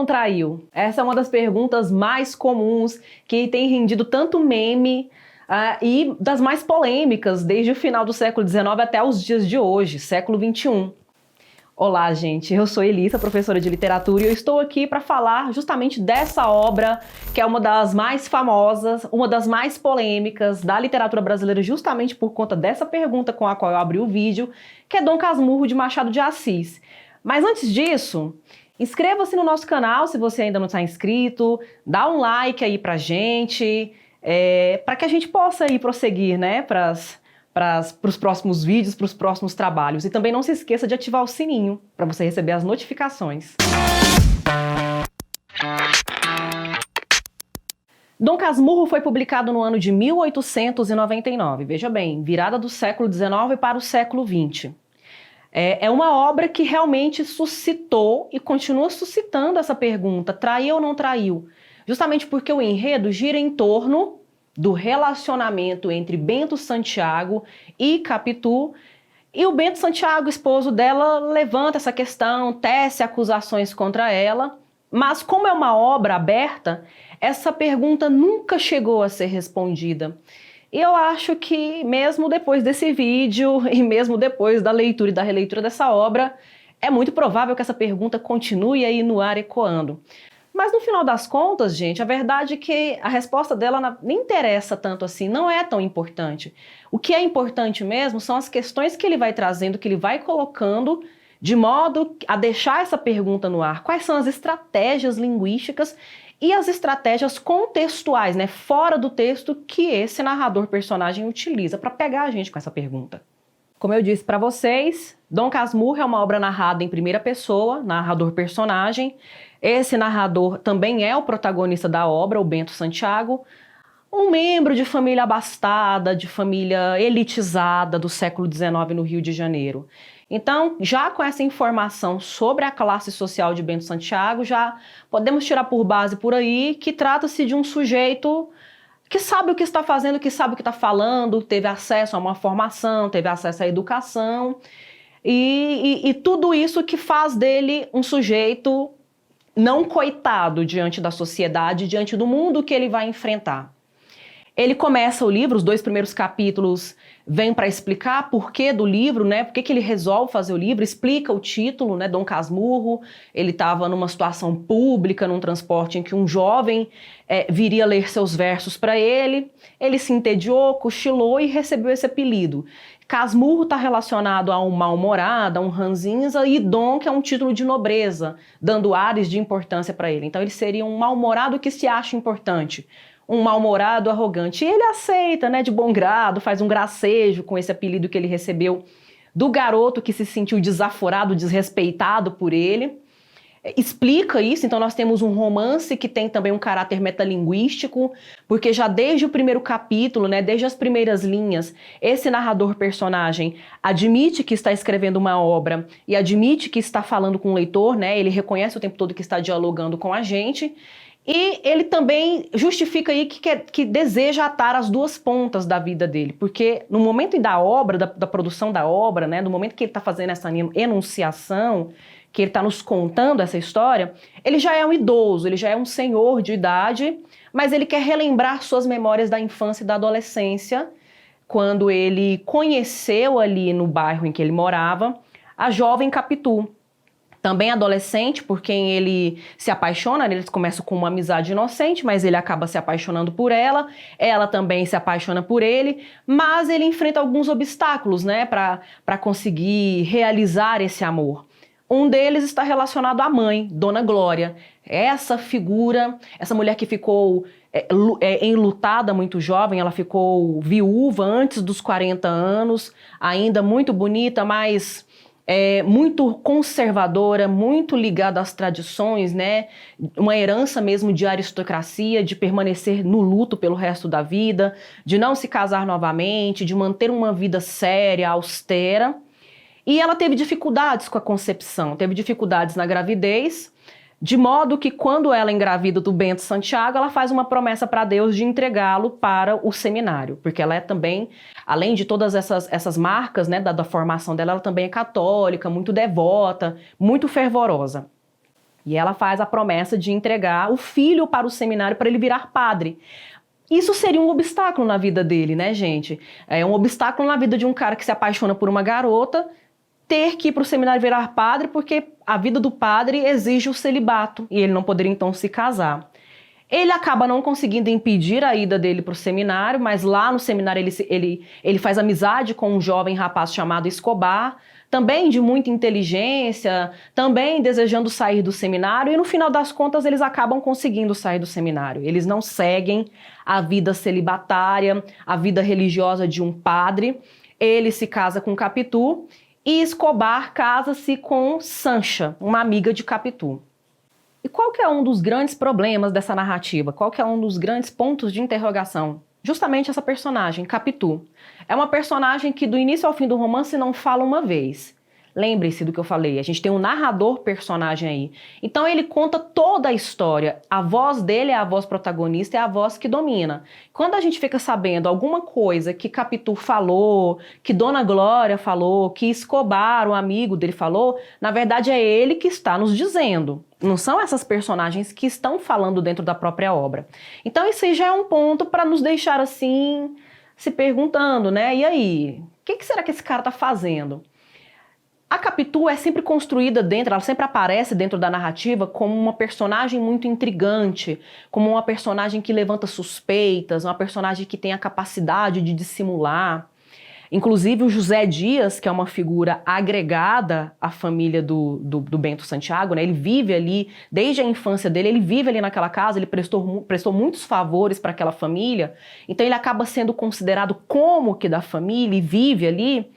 não traiu? Essa é uma das perguntas mais comuns que tem rendido tanto meme e das mais polêmicas desde o final do século XIX até os dias de hoje, século XXI. Olá, gente, eu sou Elissa, professora de literatura, e eu estou aqui para falar justamente dessa obra, que é uma das mais famosas, uma das mais polêmicas da literatura brasileira, justamente por conta dessa pergunta com a qual eu abri o vídeo, que é Dom Casmurro, de Machado de Assis. Mas antes disso, inscreva-se no nosso canal se você ainda não está inscrito, dá um like aí pra gente, para que a gente possa aí prosseguir, né, para os próximos vídeos, para os próximos trabalhos. E também não se esqueça de ativar o sininho para você receber as notificações. Dom Casmurro foi publicado no ano de 1899, veja bem, virada do século XIX para o século XX. É uma obra que realmente suscitou e continua suscitando essa pergunta, traiu ou não traiu? Justamente porque o enredo gira em torno do relacionamento entre Bento Santiago e Capitu, e o Bento Santiago, esposo dela, levanta essa questão, tece acusações contra ela, mas como é uma obra aberta, essa pergunta nunca chegou a ser respondida. E eu acho que mesmo depois desse vídeo e mesmo depois da leitura e da releitura dessa obra, é muito provável que essa pergunta continue aí no ar ecoando. Mas no final das contas, gente, a verdade é que a resposta dela nem interessa tanto assim, não é tão importante. O que é importante mesmo são as questões que ele vai trazendo, que ele vai colocando, de modo a deixar essa pergunta no ar. Quais são as estratégias linguísticas e as estratégias contextuais, né, fora do texto, que esse narrador-personagem utiliza para pegar a gente com essa pergunta? Como eu disse para vocês, Dom Casmurro é uma obra narrada em primeira pessoa, narrador-personagem. Esse narrador também é o protagonista da obra, o Bento Santiago, um membro de família abastada, de família elitizada do século XIX no Rio de Janeiro. Então, já com essa informação sobre a classe social de Bento Santiago, já podemos tirar por base por aí que trata-se de um sujeito que sabe o que está fazendo, que sabe o que está falando, teve acesso a uma formação, teve acesso à educação, e tudo isso que faz dele um sujeito não coitado diante da sociedade, diante do mundo que ele vai enfrentar. Ele começa o livro, os 2 primeiros capítulos vêm para explicar por que do livro, né? Por que ele resolve fazer o livro, explica o título, né? Dom Casmurro, ele estava numa situação pública, num transporte em que um jovem viria ler seus versos para ele se entediou, cochilou e recebeu esse apelido. Casmurro está relacionado a um mal-humorado, a um ranzinza, e Dom, que é um título de nobreza, dando ares de importância para ele. Então ele seria um mal-humorado que se acha importante, um mal-humorado arrogante. E ele aceita, né, de bom grado, faz um gracejo com esse apelido que ele recebeu do garoto que se sentiu desaforado, desrespeitado por ele. Explica isso, então nós temos um romance que tem também um caráter metalinguístico, porque já desde o primeiro capítulo, né, desde as primeiras linhas, esse narrador-personagem admite que está escrevendo uma obra e admite que está falando com o leitor, né, ele reconhece o tempo todo que está dialogando com a gente, e ele também justifica aí que deseja atar as duas pontas da vida dele, porque no momento da obra, da produção da obra, né, no momento que ele está fazendo essa enunciação, que ele está nos contando essa história, ele já é um idoso, ele já é um senhor de idade, mas ele quer relembrar suas memórias da infância e da adolescência, quando ele conheceu ali no bairro em que ele morava a jovem Capitu, também adolescente, por quem ele se apaixona. Eles começam com uma amizade inocente, mas ele acaba se apaixonando por ela também se apaixona por ele, mas ele enfrenta alguns obstáculos, né, para conseguir realizar esse amor. Um deles está relacionado à mãe, Dona Glória. Essa figura, essa mulher que ficou enlutada muito jovem, ela ficou viúva antes dos 40 anos, ainda muito bonita, mas muito conservadora, muito ligada às tradições, né? Uma herança mesmo de aristocracia, de permanecer no luto pelo resto da vida, de não se casar novamente, de manter uma vida séria, austera. E ela teve dificuldades com a concepção, teve dificuldades na gravidez, de modo que quando ela engravida do Bento Santiago, ela faz uma promessa para Deus de entregá-lo para o seminário, porque ela é também, além de todas essas marcas, né, da formação dela, ela também é católica, muito devota, muito fervorosa. E ela faz a promessa de entregar o filho para o seminário para ele virar padre. Isso seria um obstáculo na vida dele, né, gente? É um obstáculo na vida de um cara que se apaixona por uma garota, ter que ir para o seminário virar padre, porque a vida do padre exige o celibato e ele não poderia então se casar. Ele acaba não conseguindo impedir a ida dele para o seminário, mas lá no seminário ele faz amizade com um jovem rapaz chamado Escobar, também de muita inteligência, também desejando sair do seminário, e no final das contas eles acabam conseguindo sair do seminário. Eles não seguem a vida celibatária, a vida religiosa de um padre. Ele se casa com Capitu e Escobar casa-se com Sancha, uma amiga de Capitu. E qual que é um dos grandes problemas dessa narrativa? Qual que é um dos grandes pontos de interrogação? Justamente essa personagem, Capitu. É uma personagem que do início ao fim do romance não fala uma vez. Lembre-se do que eu falei, a gente tem um narrador personagem aí. Então ele conta toda a história. A voz dele é a voz protagonista, é a voz que domina. Quando a gente fica sabendo alguma coisa que Capitu falou, que Dona Glória falou, que Escobar, o amigo dele, falou, na verdade é ele que está nos dizendo. Não são essas personagens que estão falando dentro da própria obra. Então isso aí já é um ponto para nos deixar assim, se perguntando, né? E aí, o que será que esse cara está fazendo? A Capitu é sempre construída dentro, ela sempre aparece dentro da narrativa como uma personagem muito intrigante, como uma personagem que levanta suspeitas, uma personagem que tem a capacidade de dissimular. Inclusive o José Dias, que é uma figura agregada à família do Bento Santiago, né? Ele vive ali, desde a infância dele, ele vive ali naquela casa, ele prestou muitos favores para aquela família, então ele acaba sendo considerado como que da família e vive ali.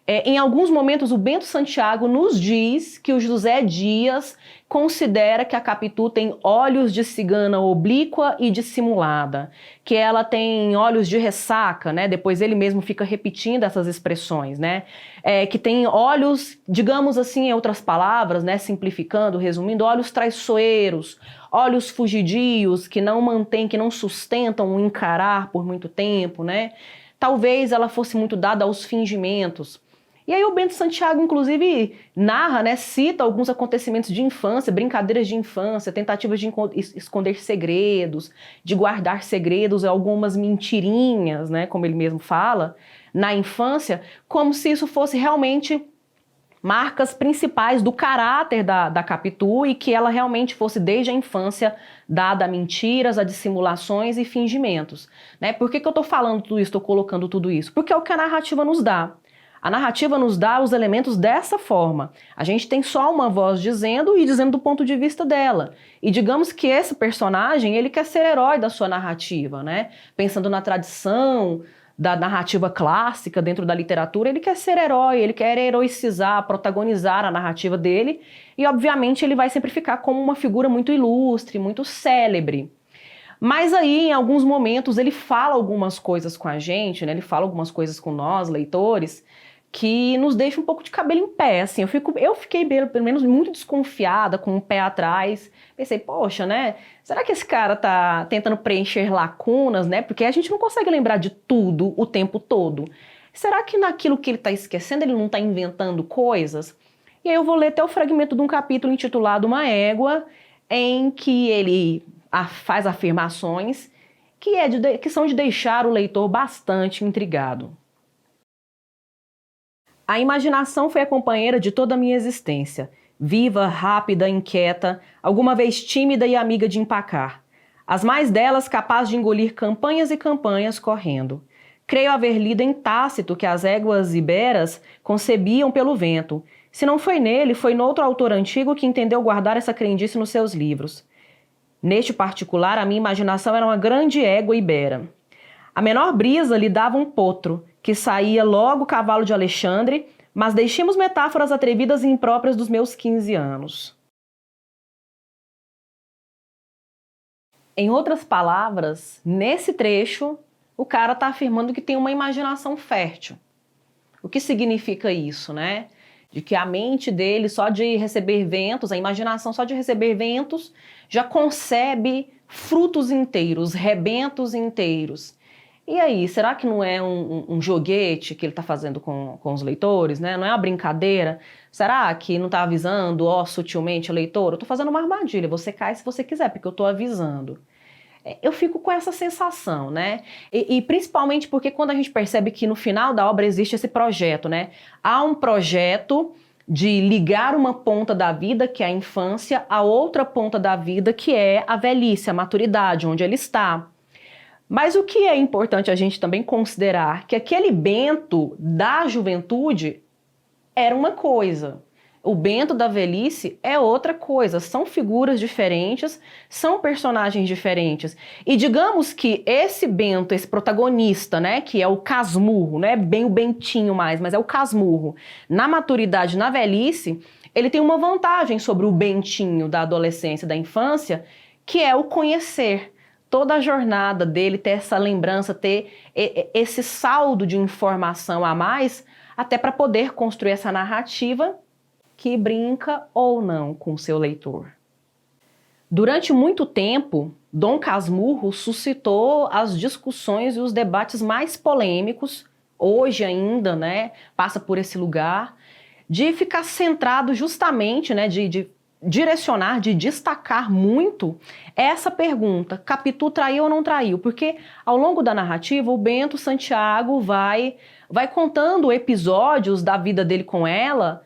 Em alguns momentos o Bento Santiago nos diz que o José Dias considera que a Capitu tem olhos de cigana oblíqua e dissimulada, que ela tem olhos de ressaca, né? Depois ele mesmo fica repetindo essas expressões, né? Que tem olhos, digamos assim, em outras palavras, né? Simplificando, resumindo, olhos traiçoeiros, olhos fugidios, que não mantêm, que não sustentam o encarar por muito tempo, né? Talvez ela fosse muito dada aos fingimentos. E aí o Bento Santiago, inclusive, narra, né, cita alguns acontecimentos de infância, brincadeiras de infância, tentativas de esconder segredos, de guardar segredos, algumas mentirinhas, né, como ele mesmo fala, na infância, como se isso fosse realmente marcas principais do caráter da Capitu e que ela realmente fosse desde a infância dada a mentiras, a dissimulações e fingimentos, né? Por que eu estou falando tudo isso, estou colocando tudo isso? Porque é o que a narrativa nos dá. A narrativa nos dá os elementos dessa forma. A gente tem só uma voz dizendo e dizendo do ponto de vista dela. E digamos que esse personagem, ele quer ser herói da sua narrativa, né? Pensando na tradição da narrativa clássica dentro da literatura, ele quer ser herói, ele quer heroicizar, protagonizar a narrativa dele. E, obviamente, ele vai sempre ficar como uma figura muito ilustre, muito célebre. Mas aí, em alguns momentos, ele fala algumas coisas com a gente, né? Ele fala algumas coisas com nós, leitores, que nos deixa um pouco de cabelo em pé, assim. Eu fiquei pelo menos muito desconfiada, com o pé atrás. Pensei, poxa, né? Será que esse cara tá tentando preencher lacunas, né? Porque a gente não consegue lembrar de tudo o tempo todo. Será que naquilo que ele tá esquecendo, ele não tá inventando coisas? E aí eu vou ler até o fragmento de um capítulo intitulado Uma Égua, em que ele faz afirmações que são de deixar o leitor bastante intrigado. A imaginação foi a companheira de toda a minha existência, viva, rápida, inquieta, alguma vez tímida e amiga de empacar. As mais delas capaz de engolir campanhas e campanhas correndo. Creio haver lido em Tácito que as éguas iberas concebiam pelo vento. Se não foi nele, foi noutro autor antigo que entendeu guardar essa crendice nos seus livros. Neste particular, a minha imaginação era uma grande égua ibera. A menor brisa lhe dava um potro, que saía logo cavalo de Alexandre, mas deixemos metáforas atrevidas e impróprias dos meus 15 anos. Em outras palavras, nesse trecho, o cara está afirmando que tem uma imaginação fértil. O que significa isso, né? De que a mente dele, só de receber ventos, a imaginação só de receber ventos, já concebe frutos inteiros, rebentos inteiros. E aí, será que não é um joguete que ele está fazendo com os leitores, né? Não é uma brincadeira? Será que não está avisando, ó, sutilmente, leitor? Eu estou fazendo uma armadilha, você cai se você quiser, porque eu estou avisando. Eu fico com essa sensação, né? E principalmente porque quando a gente percebe que no final da obra existe esse projeto, né? Há um projeto de ligar uma ponta da vida, que é a infância, a outra ponta da vida, que é a velhice, a maturidade, onde ele está. Mas o que é importante a gente também considerar que aquele Bento da juventude era uma coisa. O Bento da velhice é outra coisa. São figuras diferentes, são personagens diferentes. E digamos que esse Bento, esse protagonista, né, que é o Casmurro, não é bem o Bentinho mais, mas é o Casmurro, na maturidade, na velhice, ele tem uma vantagem sobre o Bentinho da adolescência, da infância, que é o conhecer. Toda a jornada dele, ter essa lembrança, ter esse saldo de informação a mais, até para poder construir essa narrativa que brinca ou não com o seu leitor. Durante muito tempo, Dom Casmurro suscitou as discussões e os debates mais polêmicos, hoje ainda, né, passa por esse lugar, de ficar centrado justamente, né, de direcionar, de destacar muito essa pergunta, Capitu traiu ou não traiu? Porque ao longo da narrativa o Bento Santiago vai contando episódios da vida dele com ela,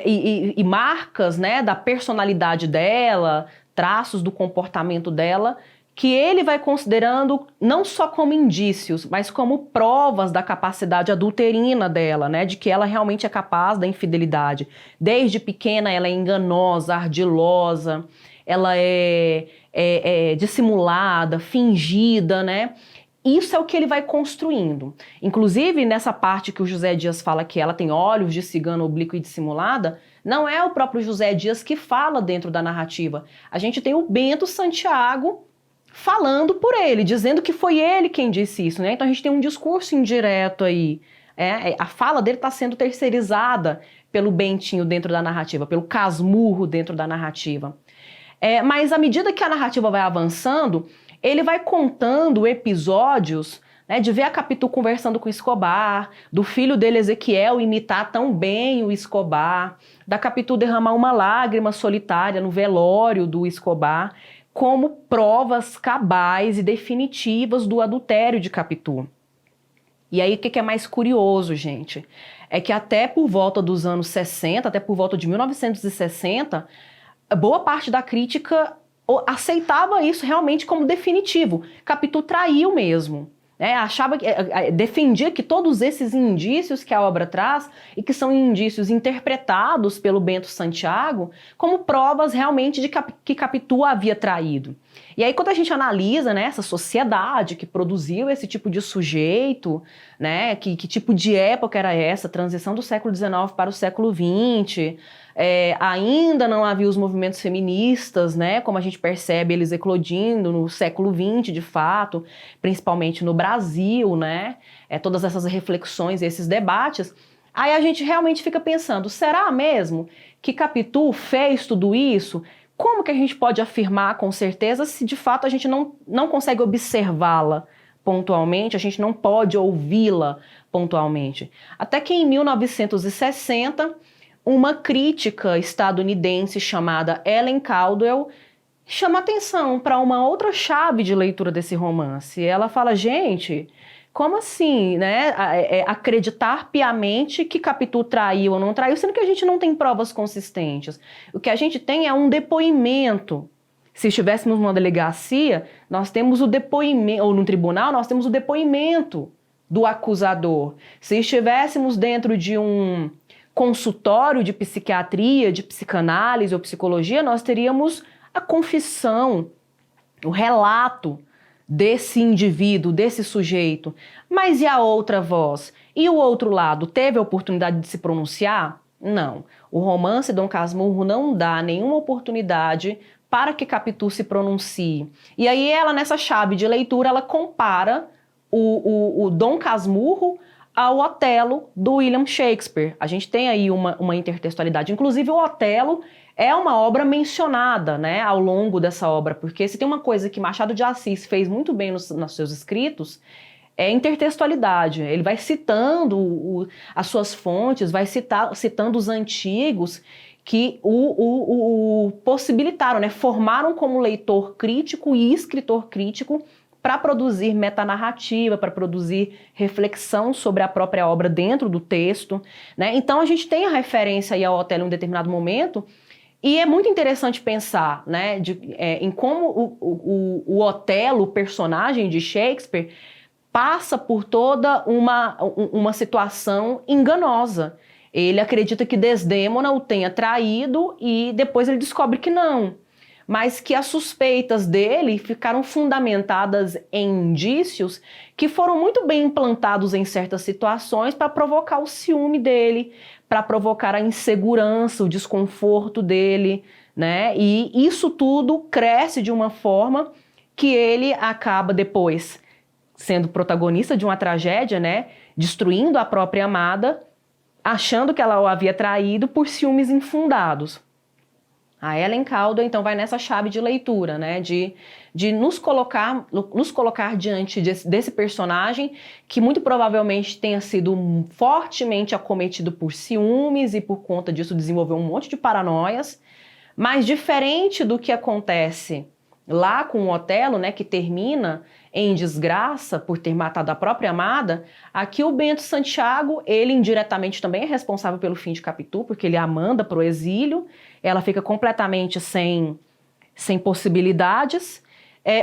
e marcas, né, da personalidade dela, traços do comportamento dela, que ele vai considerando não só como indícios, mas como provas da capacidade adulterina dela, né? De que ela realmente é capaz da infidelidade. Desde pequena ela é enganosa, ardilosa, ela é dissimulada, fingida, né? Isso é o que ele vai construindo. Inclusive, nessa parte que o José Dias fala que ela tem olhos de cigana oblíqua e dissimulada, não é o próprio José Dias que fala dentro da narrativa. A gente tem o Bento Santiago falando por ele, dizendo que foi ele quem disse isso, né? Então a gente tem um discurso indireto aí. A fala dele está sendo terceirizada pelo Bentinho dentro da narrativa, pelo Casmurro dentro da narrativa. Mas à medida que a narrativa vai avançando, ele vai contando episódios, né, de ver a Capitu conversando com o Escobar, do filho dele Ezequiel imitar tão bem o Escobar, da Capitu derramar uma lágrima solitária no velório do Escobar, como provas cabais e definitivas do adultério de Capitu. E aí o que é mais curioso, gente? É que até por volta dos anos 60, até por volta de 1960, boa parte da crítica aceitava isso realmente como definitivo. Capitu traiu mesmo. Achava que defendia que todos esses indícios que a obra traz e que são indícios interpretados pelo Bento Santiago como provas realmente de que Capitu havia traído. E aí quando a gente analisa, né, essa sociedade que produziu esse tipo de sujeito, né, que tipo de época era essa, transição do século XIX para o século XX, ainda não havia os movimentos feministas, né, como a gente percebe eles eclodindo no século XX, de fato, principalmente no Brasil, né, todas essas reflexões, esses debates. Aí a gente realmente fica pensando, será mesmo que Capitu fez tudo isso? Como que a gente pode afirmar com certeza se de fato a gente não consegue observá-la pontualmente, a gente não pode ouvi-la pontualmente? Até que em 1960, uma crítica estadunidense chamada Ellen Caldwell chama atenção para uma outra chave de leitura desse romance. Ela fala, gente, como assim, né? Acreditar piamente que Capitu traiu ou não traiu, sendo que a gente não tem provas consistentes. O que a gente tem é um depoimento. Se estivéssemos numa delegacia, nós temos o depoimento, ou no tribunal, nós temos o depoimento do acusador. Se estivéssemos dentro de um consultório de psiquiatria, de psicanálise ou psicologia, nós teríamos a confissão, o relato desse indivíduo, desse sujeito. Mas e a outra voz? E o outro lado teve a oportunidade de se pronunciar? Não. O romance Dom Casmurro não dá nenhuma oportunidade para que Capitu se pronuncie. E aí ela, nessa chave de leitura, ela compara o Dom Casmurro ao Otelo do William Shakespeare. A gente tem aí uma intertextualidade. Inclusive, o Otelo é uma obra mencionada, né, ao longo dessa obra, porque se tem uma coisa que Machado de Assis fez muito bem nos seus escritos, é intertextualidade. Ele vai citando as suas fontes, vai citando os antigos que o possibilitaram, né? Formaram como leitor crítico e escritor crítico para produzir metanarrativa, para produzir reflexão sobre a própria obra dentro do texto, né? Então a gente tem a referência aí ao Otelo em um determinado momento, e é muito interessante pensar, né, em como o Otelo, o personagem de Shakespeare, passa por toda uma situação enganosa. Ele acredita que Desdémona o tenha traído e depois ele descobre que não, mas que as suspeitas dele ficaram fundamentadas em indícios que foram muito bem implantados em certas situações para provocar o ciúme dele, para provocar a insegurança, o desconforto dele, né? E isso tudo cresce de uma forma que ele acaba depois sendo protagonista de uma tragédia, né? Destruindo a própria amada, achando que ela o havia traído por ciúmes infundados. A Ellen Caldwell, então, vai nessa chave de leitura, né, de nos colocar diante desse personagem que muito provavelmente tenha sido fortemente acometido por ciúmes e por conta disso desenvolveu um monte de paranoias, mas diferente do que acontece lá com o Otelo, né, que termina em desgraça por ter matado a própria amada, aqui o Bento Santiago, ele indiretamente também é responsável pelo fim de Capitu, porque ele a manda para o exílio, ela fica completamente sem possibilidades,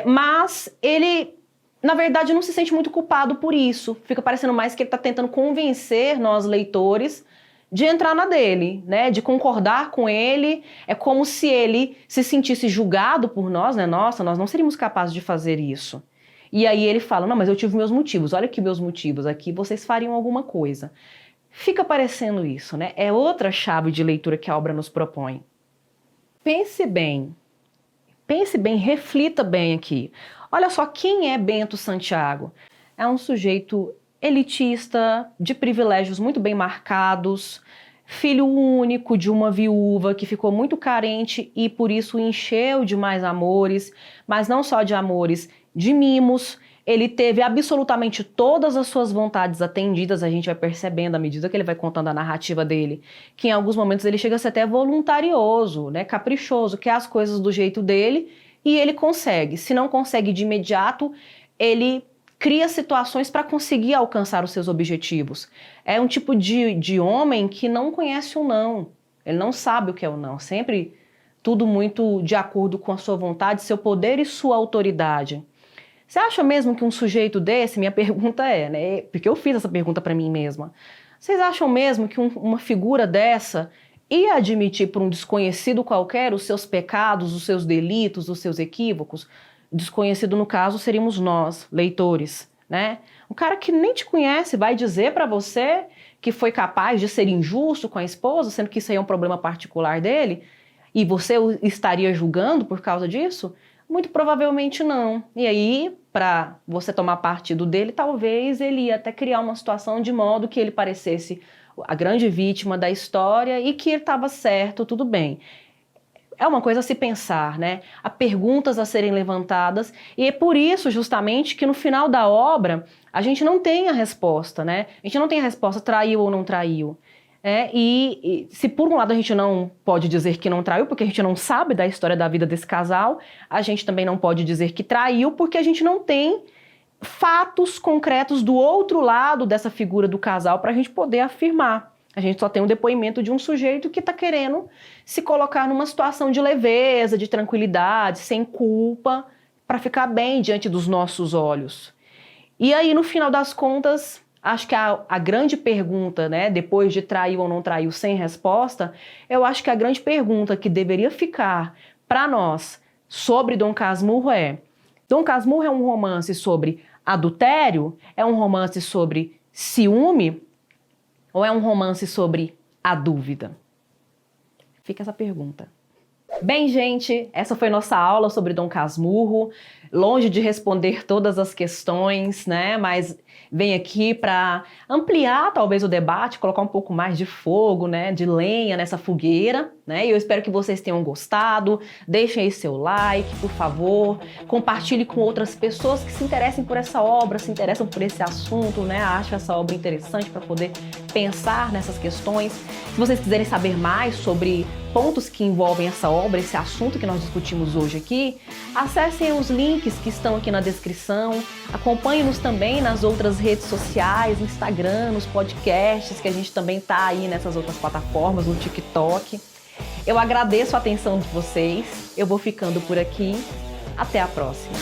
mas ele, na verdade, não se sente muito culpado por isso, fica parecendo mais que ele está tentando convencer nós leitores de entrar na dele, né, de concordar com ele, é como se ele se sentisse julgado por nós, né, nossa, nós não seríamos capazes de fazer isso. E aí ele fala, não, mas eu tive meus motivos, olha aqui meus motivos, aqui vocês fariam alguma coisa. Fica parecendo isso, né? É outra chave de leitura que a obra nos propõe. Pense bem, reflita bem aqui. Olha só, quem é Bento Santiago? É um sujeito elitista, de privilégios muito bem marcados, filho único de uma viúva que ficou muito carente e por isso encheu de mais amores, mas não só de amores, de mimos. Ele teve absolutamente todas as suas vontades atendidas, a gente vai percebendo à medida que ele vai contando a narrativa dele, que em alguns momentos ele chega a ser até voluntarioso, né, caprichoso, quer as coisas do jeito dele e ele consegue. Se não consegue de imediato, ele cria situações para conseguir alcançar os seus objetivos. É um tipo de homem que não conhece o não, ele não sabe o que é o não, sempre tudo muito de acordo com a sua vontade, seu poder e sua autoridade. Você acha mesmo que um sujeito desse, minha pergunta é, né, porque eu fiz essa pergunta para mim mesma, vocês acham mesmo que uma figura dessa ia admitir por um desconhecido qualquer os seus pecados, os seus delitos, os seus equívocos? Desconhecido, no caso, seríamos nós, leitores, né? Um cara que nem te conhece vai dizer para você que foi capaz de ser injusto com a esposa, sendo que isso aí é um problema particular dele, e você o estaria julgando por causa disso? Muito provavelmente não. E aí, para você tomar partido dele, talvez ele ia até criar uma situação de modo que ele parecesse a grande vítima da história e que ele estava certo, tudo bem. É uma coisa a se pensar, né? Há perguntas a serem levantadas e é por isso justamente que no final da obra a gente não tem a resposta, né? A gente não tem a resposta traiu ou não traiu. E se por um lado a gente não pode dizer que não traiu, porque a gente não sabe da história da vida desse casal, a gente também não pode dizer que traiu, porque a gente não tem fatos concretos do outro lado dessa figura do casal para a gente poder afirmar. A gente só tem um depoimento de um sujeito que está querendo se colocar numa situação de leveza, de tranquilidade, sem culpa, para ficar bem diante dos nossos olhos. E aí, no final das contas, acho que a grande pergunta, né, depois de traiu ou não traiu sem resposta, eu acho que a grande pergunta que deveria ficar para nós sobre Dom Casmurro é: Dom Casmurro é um romance sobre adultério? É um romance sobre ciúme? Ou é um romance sobre a dúvida? Fica essa pergunta. Bem, gente, essa foi nossa aula sobre Dom Casmurro. Longe de responder todas as questões, né? Mas vem aqui para ampliar talvez o debate, colocar um pouco mais de fogo, né, de lenha nessa fogueira, né? E eu espero que vocês tenham gostado. Deixem aí seu like, por favor. Compartilhe com outras pessoas que se interessem por essa obra, se interessam por esse assunto, né? Acham essa obra interessante para poder pensar nessas questões. Se vocês quiserem saber mais sobre pontos que envolvem essa obra, esse assunto que nós discutimos hoje aqui, acessem os links que estão aqui na descrição. Acompanhe-nos também nas outras redes sociais, no Instagram, nos podcasts, que a gente também está aí nessas outras plataformas, no TikTok. Eu agradeço a atenção de vocês. Eu vou ficando por aqui. Até a próxima.